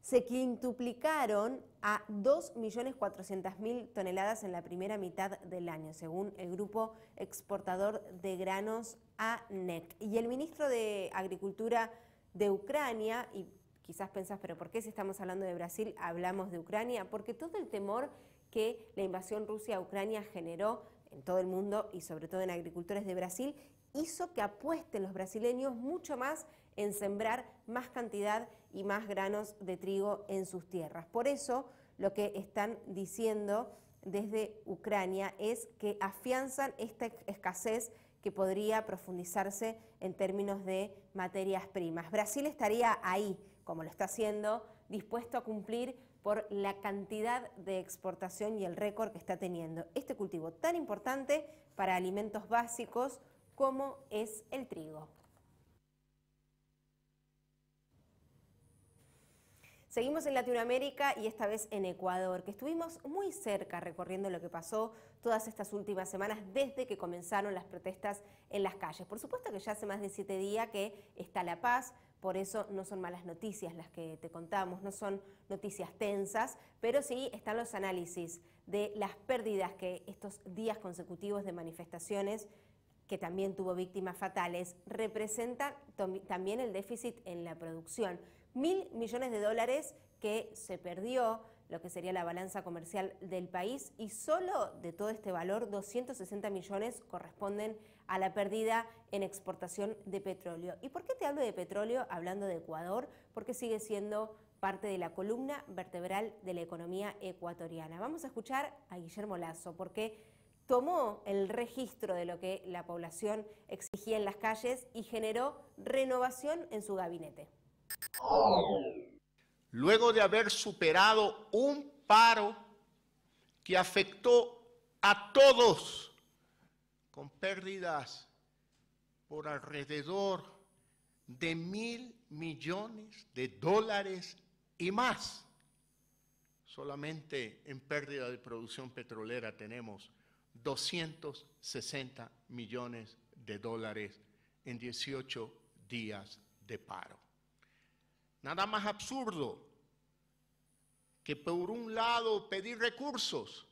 se quintuplicaron a 2.400.000 toneladas en la primera mitad del año, según el grupo exportador de granos ANEC. Y el ministro de Agricultura de Ucrania, y quizás pensás, pero ¿por qué si estamos hablando de Brasil hablamos de Ucrania? Porque todo el temor que la invasión Rusia a Ucrania generó en todo el mundo y sobre todo en agricultores de Brasil, hizo que apuesten los brasileños mucho más en sembrar más cantidad y más granos de trigo en sus tierras. Por eso lo que están diciendo desde Ucrania es que afianzan esta escasez que podría profundizarse en términos de materias primas. Brasil estaría ahí, como lo está haciendo, dispuesto a cumplir por la cantidad de exportación y el récord que está teniendo este cultivo tan importante para alimentos básicos como es el trigo. Seguimos en Latinoamérica y esta vez en Ecuador, que estuvimos muy cerca recorriendo lo que pasó todas estas últimas semanas desde que comenzaron las protestas en las calles. Por supuesto que ya hace más de 7 días que está la paz, por eso no son malas noticias las que te contamos, no son noticias tensas, pero sí están los análisis de las pérdidas que estos días consecutivos de manifestaciones, que también tuvo víctimas fatales, representan también el déficit en la producción. 1.000 millones de dólares que se perdió, lo que sería la balanza comercial del país, y solo de todo este valor, 260 millones corresponden a la pérdida en exportación de petróleo. ¿Y por qué te hablo de petróleo hablando de Ecuador? Porque sigue siendo parte de la columna vertebral de la economía ecuatoriana. Vamos a escuchar a Guillermo Lasso, porque tomó el registro de lo que la población exigía en las calles y generó renovación en su gabinete. luego de haber superado un paro que afectó a todos, con pérdidas por alrededor de $1.000 millones y más. Solamente en pérdida de producción petrolera tenemos 260 millones de dólares en 18 días de paro. Nada más absurdo que por un lado pedir recursos,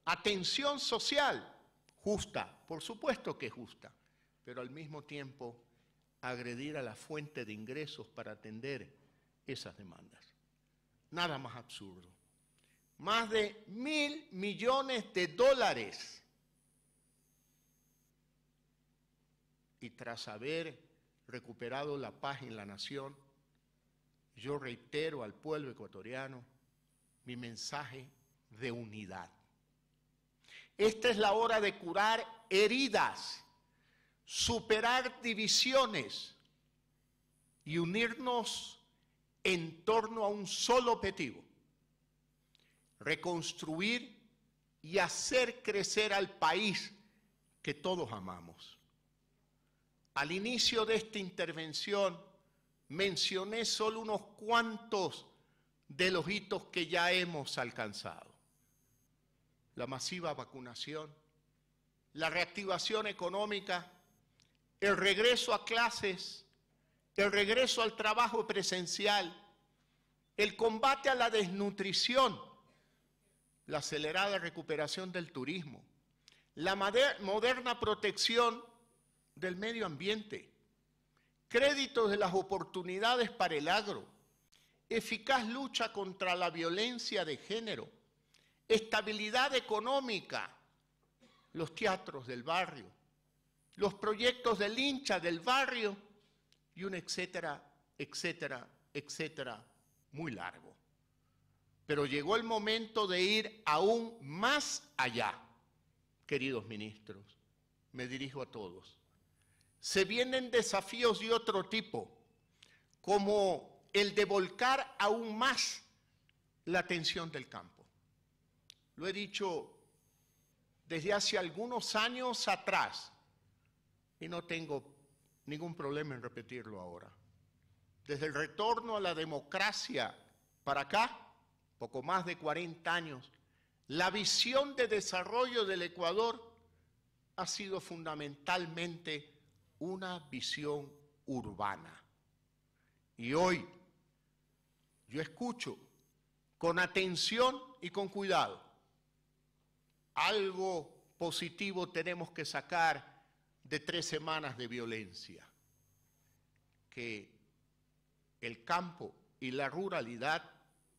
atención social, justa, por supuesto que justa, pero al mismo tiempo agredir a la fuente de ingresos para atender esas demandas. Nada más absurdo. Más de $1.000 millones. Y tras haber recuperado la paz en la nación, yo reitero al pueblo ecuatoriano mi mensaje de unidad. Esta es la hora de curar heridas, superar divisiones y unirnos en torno a un solo objetivo: reconstruir y hacer crecer al país que todos amamos. Al inicio de esta intervención mencioné solo unos cuantos de los hitos que ya hemos alcanzado: la masiva vacunación, la reactivación económica, el regreso a clases, el regreso al trabajo presencial, el combate a la desnutrición, la acelerada recuperación del turismo, la moderna protección del medio ambiente, créditos de las oportunidades para el agro, eficaz lucha contra la violencia de género, estabilidad económica, los teatros del barrio, los proyectos del hincha del barrio y un etcétera, etcétera, etcétera muy largo. Pero llegó el momento de ir aún más allá, queridos ministros, me dirijo a todos. Se vienen desafíos de otro tipo, como el de volcar aún más la atención del campo. Lo he dicho desde hace algunos años atrás y no tengo ningún problema en repetirlo ahora. Desde el retorno a la democracia para acá, poco más de 40 años, la visión de desarrollo del Ecuador ha sido fundamentalmente una visión urbana. Y hoy yo escucho con atención y con cuidado. Algo positivo tenemos que sacar de 3 semanas de violencia, que el campo y la ruralidad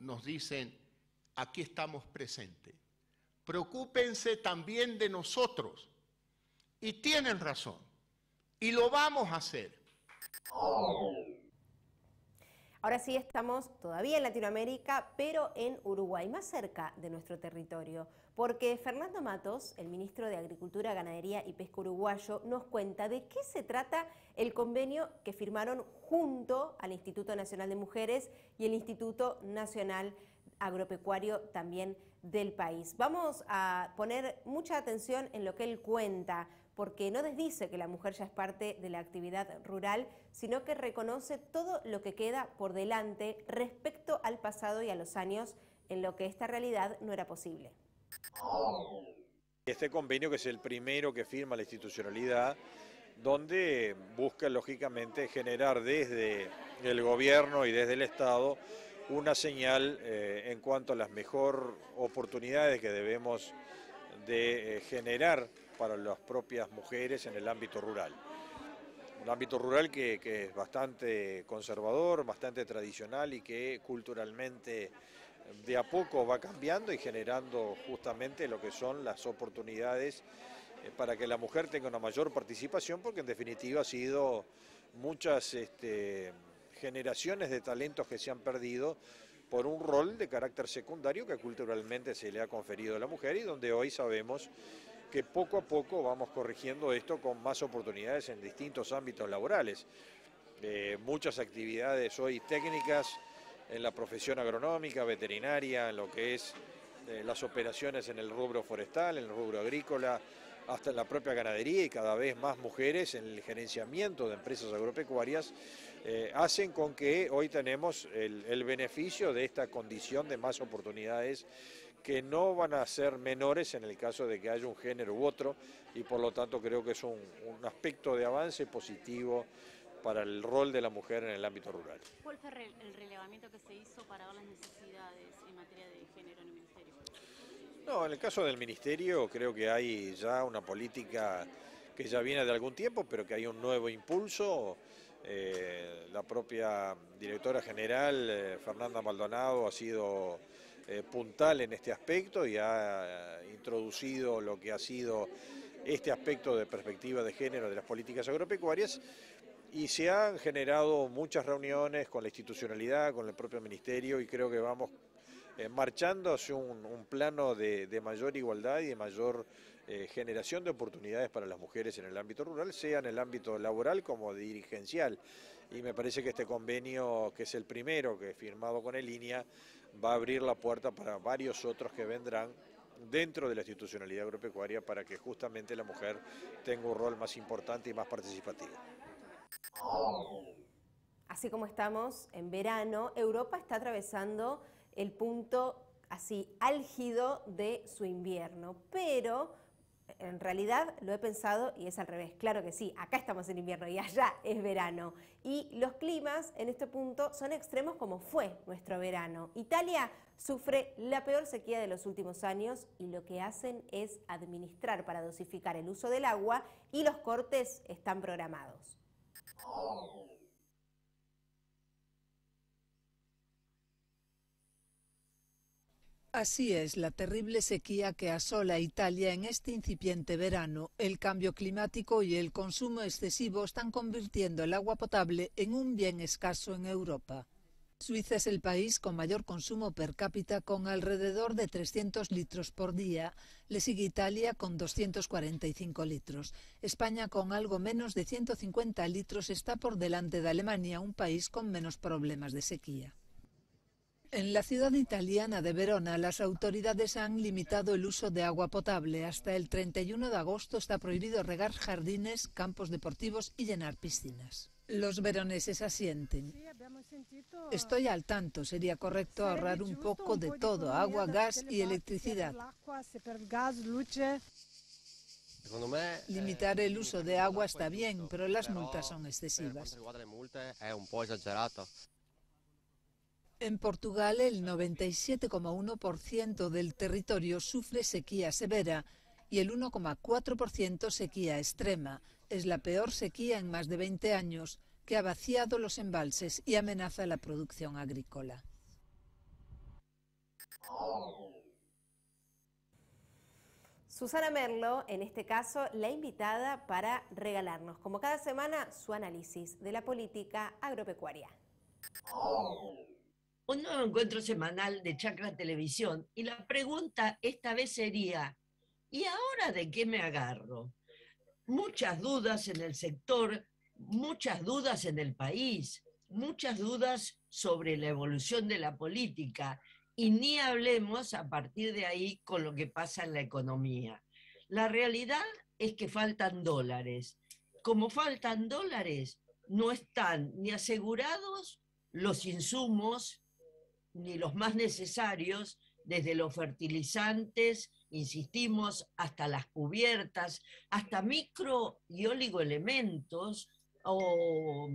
nos dicen: aquí estamos presentes. Preocúpense también de nosotros. Y tienen razón. Y lo vamos a hacer. Ahora sí estamos todavía en Latinoamérica, pero en Uruguay, más cerca de nuestro territorio, porque Fernando Matos, el ministro de Agricultura, Ganadería y Pesca uruguayo, nos cuenta de qué se trata el convenio que firmaron junto al Instituto Nacional de Mujeres y el Instituto Nacional Agropecuario también del país. Vamos a poner mucha atención en lo que él cuenta, porque no desdice que la mujer ya es parte de la actividad rural, sino que reconoce todo lo que queda por delante respecto al pasado y a los años en lo que esta realidad no era posible. Este convenio, que es el primero que firma la institucionalidad, donde busca lógicamente generar desde el gobierno y desde el Estado una señal en cuanto a las mejores oportunidades que debemos de generar para las propias mujeres en el ámbito rural. Un ámbito rural que es bastante conservador, bastante tradicional y que culturalmente de a poco va cambiando y generando justamente lo que son las oportunidades para que la mujer tenga una mayor participación, porque en definitiva ha sido muchas generaciones de talentos que se han perdido por un rol de carácter secundario que culturalmente se le ha conferido a la mujer, y donde hoy sabemos que poco a poco vamos corrigiendo esto con más oportunidades en distintos ámbitos laborales. Muchas actividades hoy técnicas en la profesión agronómica, veterinaria, en lo que es las operaciones en el rubro forestal, en el rubro agrícola, hasta en la propia ganadería, y cada vez más mujeres en el gerenciamiento de empresas agropecuarias, hacen con que hoy tenemos el beneficio de esta condición de más oportunidades que no van a ser menores en el caso de que haya un género u otro, y por lo tanto creo que es un aspecto de avance positivo para el rol de la mujer en el ámbito rural. ¿Cuál fue el relevamiento que se hizo para ver las necesidades en materia de género en el Ministerio? No, en el caso del Ministerio creo que hay ya una política que ya viene de algún tiempo, pero que hay un nuevo impulso. La propia directora general, Fernanda Maldonado, ha sido puntal en este aspecto y ha introducido lo que ha sido este aspecto de perspectiva de género de las políticas agropecuarias, y se han generado muchas reuniones con la institucionalidad, con el propio Ministerio, y creo que vamos marchando hacia un plano de mayor igualdad y de mayor generación de oportunidades para las mujeres en el ámbito rural, sea en el ámbito laboral como dirigencial. Y me parece que este convenio, que es el primero que he firmado con el INEA, va a abrir la puerta para varios otros que vendrán dentro de la institucionalidad agropecuaria para que justamente la mujer tenga un rol más importante y más participativo. Así como estamos en verano, Europa está atravesando el punto así álgido de su invierno, pero en realidad lo he pensado y es al revés. Claro que sí, acá estamos en invierno y allá es verano. Y los climas en este punto son extremos como fue nuestro verano. Italia sufre la peor sequía de los últimos años y lo que hacen es administrar para dosificar el uso del agua y los cortes están programados. Así es la terrible sequía que asola a Italia en este incipiente verano. El cambio climático y el consumo excesivo están convirtiendo el agua potable en un bien escaso en Europa. Suiza es el país con mayor consumo per cápita, con alrededor de 300 litros por día. Le sigue Italia con 245 litros. España, con algo menos de 150 litros, está por delante de Alemania, un país con menos problemas de sequía. En la ciudad italiana de Verona, las autoridades han limitado el uso de agua potable. Hasta el 31 de agosto está prohibido regar jardines, campos deportivos y llenar piscinas. Los veroneses asienten. Estoy al tanto, sería correcto ahorrar un poco de todo, agua, gas y electricidad. Limitar el uso de agua está bien, pero las multas son excesivas. En Portugal, el 97,1% del territorio sufre sequía severa y el 1,4% sequía extrema. Es la peor sequía en más de 20 años, que ha vaciado los embalses y amenaza la producción agrícola. Susana Merlo, en este caso, la invitada para regalarnos, como cada semana, su análisis de la política agropecuaria. Un nuevo encuentro semanal de Chacra Televisión, y la pregunta esta vez sería: ¿y ahora de qué me agarro? Muchas dudas en el sector, muchas dudas en el país, muchas dudas sobre la evolución de la política, y ni hablemos a partir de ahí con lo que pasa en la economía. La realidad es que faltan dólares. Como faltan dólares, no están ni asegurados los insumos, ni los más necesarios, desde los fertilizantes, insistimos, hasta las cubiertas, hasta micro y oligoelementos o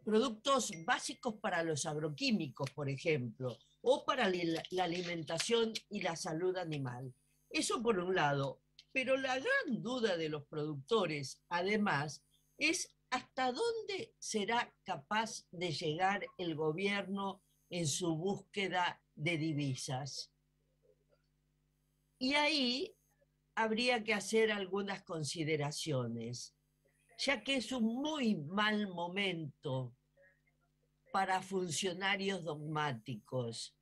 productos básicos para los agroquímicos, por ejemplo, o para la alimentación y la salud animal. Eso por un lado. Pero la gran duda de los productores, además, es hasta dónde será capaz de llegar el gobierno en su búsqueda de divisas. Y ahí habría que hacer algunas consideraciones, ya que es un muy mal momento para funcionarios dogmáticos.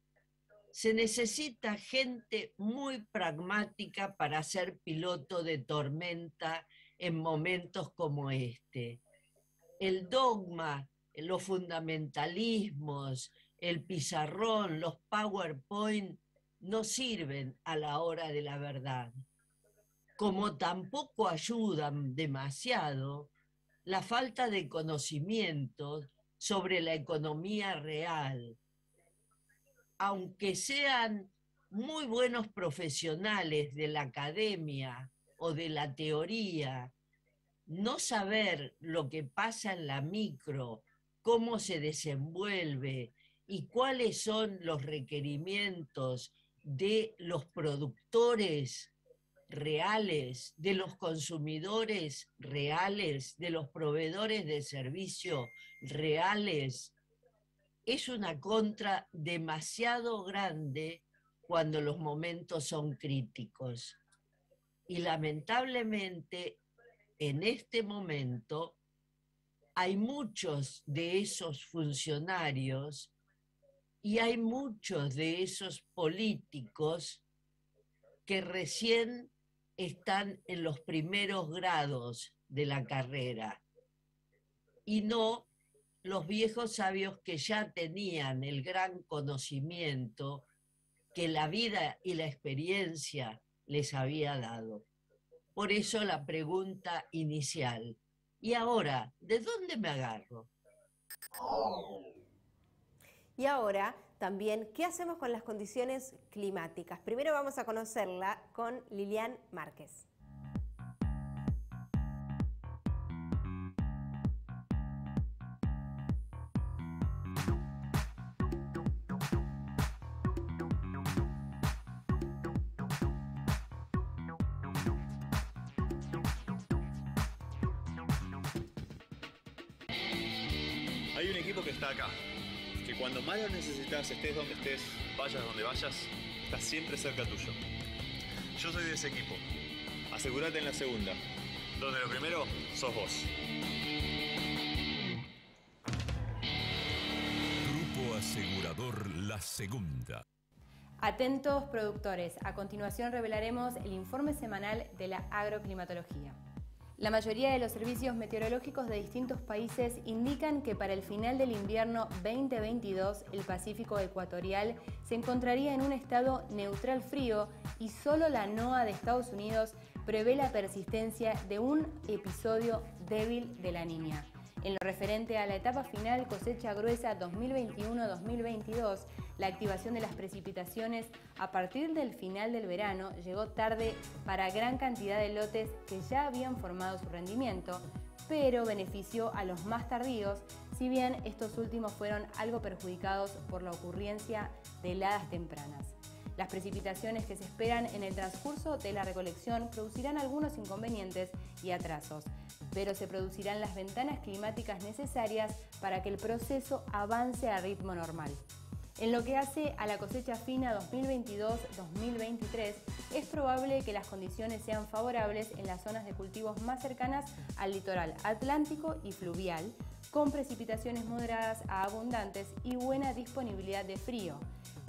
Se necesita gente muy pragmática para ser piloto de tormenta en momentos como este. El dogma, los fundamentalismos, el pizarrón, los PowerPoint no sirven a la hora de la verdad. Como tampoco ayudan demasiado la falta de conocimientos sobre la economía real. Aunque sean muy buenos profesionales de la academia o de la teoría, no saber lo que pasa en la micro, cómo se desenvuelve y cuáles son los requerimientos de los productores reales, de los consumidores reales, de los proveedores de servicio reales, es una contra demasiado grande cuando los momentos son críticos. Y lamentablemente, en este momento, hay muchos de esos funcionarios y hay muchos de esos políticos que recién están en los primeros grados de la carrera y no los viejos sabios que ya tenían el gran conocimiento que la vida y la experiencia les había dado. Por eso la pregunta inicial, ¿y ahora de dónde me agarro? Y ahora también, ¿qué hacemos con las condiciones climáticas? Primero vamos a conocerla con Lilian Márquez. Hay un equipo que está acá, que cuando más lo necesitas, estés donde estés, vayas donde vayas, está siempre cerca tuyo. Yo soy de ese equipo. Asegúrate en la segunda, donde lo primero sos vos. Grupo Asegurador La Segunda. Atentos productores, a continuación revelaremos el informe semanal de la agroclimatología. La mayoría de los servicios meteorológicos de distintos países indican que para el final del invierno 2022 el Pacífico ecuatorial se encontraría en un estado neutral frío y solo la NOAA de Estados Unidos prevé la persistencia de un episodio débil de la Niña. En lo referente a la etapa final cosecha gruesa 2021-2022, la activación de las precipitaciones a partir del final del verano llegó tarde para gran cantidad de lotes que ya habían formado su rendimiento, pero benefició a los más tardíos, si bien estos últimos fueron algo perjudicados por la ocurrencia de heladas tempranas. Las precipitaciones que se esperan en el transcurso de la recolección producirán algunos inconvenientes y atrasos, pero se producirán las ventanas climáticas necesarias para que el proceso avance a ritmo normal. En lo que hace a la cosecha fina 2022-2023, es probable que las condiciones sean favorables en las zonas de cultivos más cercanas al litoral atlántico y fluvial, con precipitaciones moderadas a abundantes y buena disponibilidad de frío.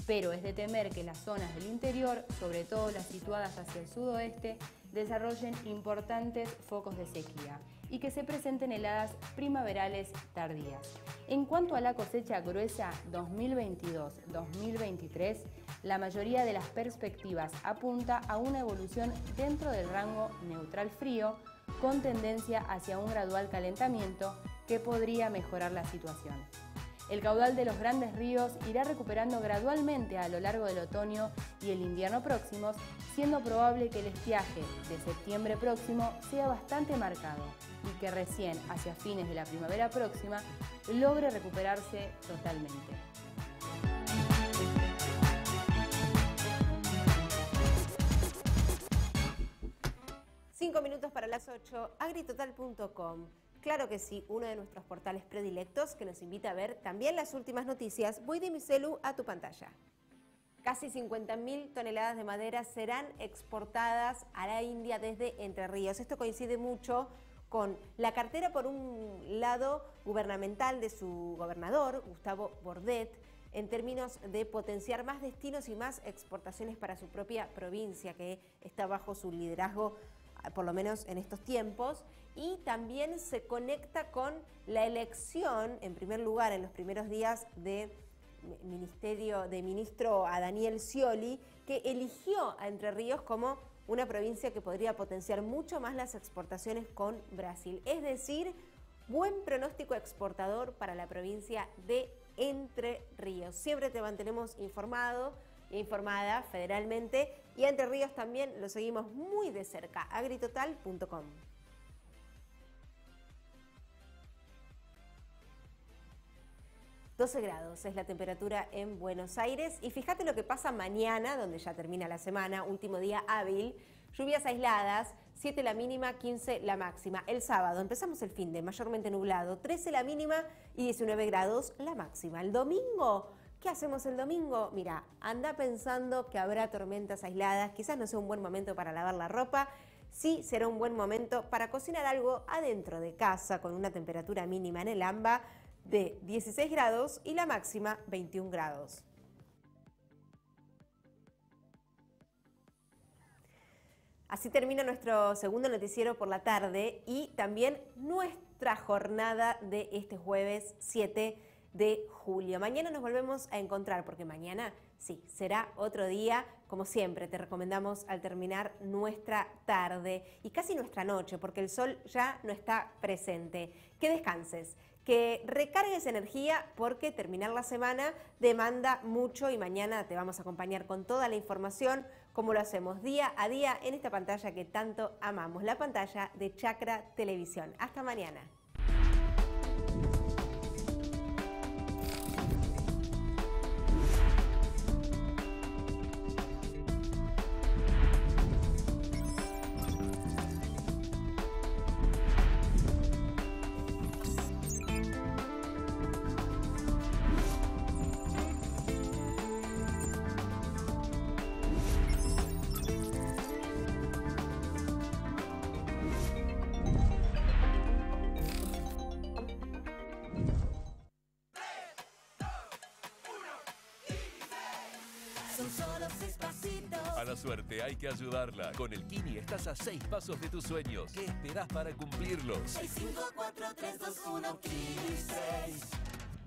Pero es de temer que las zonas del interior, sobre todo las situadas hacia el sudoeste, desarrollen importantes focos de sequía y que se presenten heladas primaverales tardías. En cuanto a la cosecha gruesa 2022-2023, la mayoría de las perspectivas apunta a una evolución dentro del rango neutral frío, con tendencia hacia un gradual calentamiento que podría mejorar la situación. El caudal de los grandes ríos irá recuperando gradualmente a lo largo del otoño y el invierno próximos, siendo probable que el estiaje de septiembre próximo sea bastante marcado y que recién hacia fines de la primavera próxima logre recuperarse totalmente. Cinco minutos para las 8, agritotal.com. Claro que sí, uno de nuestros portales predilectos que nos invita a ver también las últimas noticias. Voy de mi celu a tu pantalla. Casi 50.000 toneladas de madera serán exportadas a la India desde Entre Ríos. Esto coincide mucho con la cartera, por un lado, gubernamental de su gobernador, Gustavo Bordet, en términos de potenciar más destinos y más exportaciones para su propia provincia, que está bajo su liderazgo, por lo menos en estos tiempos, y también se conecta con la elección, en primer lugar, en los primeros días de ministro a Daniel Scioli, que eligió a Entre Ríos como una provincia que podría potenciar mucho más las exportaciones con Brasil. Es decir, buen pronóstico exportador para la provincia de Entre Ríos. Siempre te mantenemos informado e informada federalmente, y a Entre Ríos también lo seguimos muy de cerca. agritotal.com. ...12 grados es la temperatura en Buenos Aires. Y fíjate lo que pasa mañana, donde ya termina la semana, último día hábil. Lluvias aisladas, 7 la mínima, 15 la máxima. El sábado empezamos el fin de mayormente nublado, 13 la mínima y 19 grados la máxima. El domingo, ¿qué hacemos el domingo? Mira, anda pensando que habrá tormentas aisladas, quizás no sea un buen momento para lavar la ropa. Sí será un buen momento para cocinar algo adentro de casa, con una temperatura mínima en el AMBA de 16 grados y la máxima 21 grados. Así termina nuestro segundo noticiero por la tarde y también nuestra jornada de este jueves 7 de julio. Mañana nos volvemos a encontrar, porque mañana sí, será otro día. Como siempre, te recomendamos al terminar nuestra tarde y casi nuestra noche, porque el sol ya no está presente. Que descanses, que recargues energía, porque terminar la semana demanda mucho y mañana te vamos a acompañar con toda la información, como lo hacemos día a día en esta pantalla que tanto amamos, la pantalla de Chacra Televisión. Hasta mañana. A la suerte hay que ayudarla. Con el Kini estás a 6 pasos de tus sueños. ¿Qué esperás para cumplirlos? 654-321 Kini 6.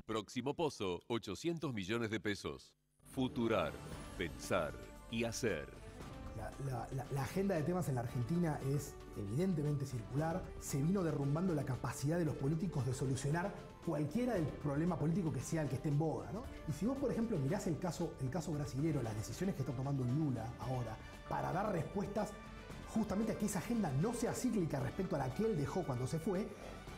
Próximo pozo, 800 millones de pesos. Futurar, pensar y hacer. La agenda de temas en la Argentina es evidentemente circular. Se vino derrumbando la capacidad de los políticos de solucionar cualquiera del problema político que sea el que esté en boga, ¿no? Y si vos, por ejemplo, mirás el caso brasilero, las decisiones que está tomando Lula ahora para dar respuestas justamente a que esa agenda no sea cíclica respecto a la que él dejó cuando se fue,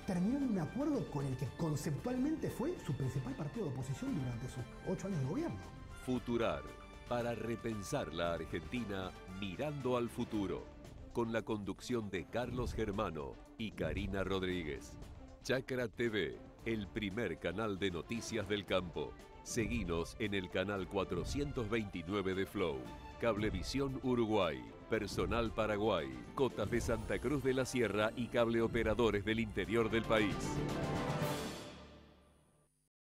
terminó en un acuerdo con el que conceptualmente fue su principal partido de oposición durante sus 8 años de gobierno. Futurar, para repensar la Argentina mirando al futuro, con la conducción de Carlos Germano y Karina Rodríguez. Chacra TV, el primer canal de noticias del campo. Seguinos en el canal 429 de Flow, Cablevisión Uruguay, Personal Paraguay, Cotas de Santa Cruz de la Sierra y Cable Operadores del interior del país.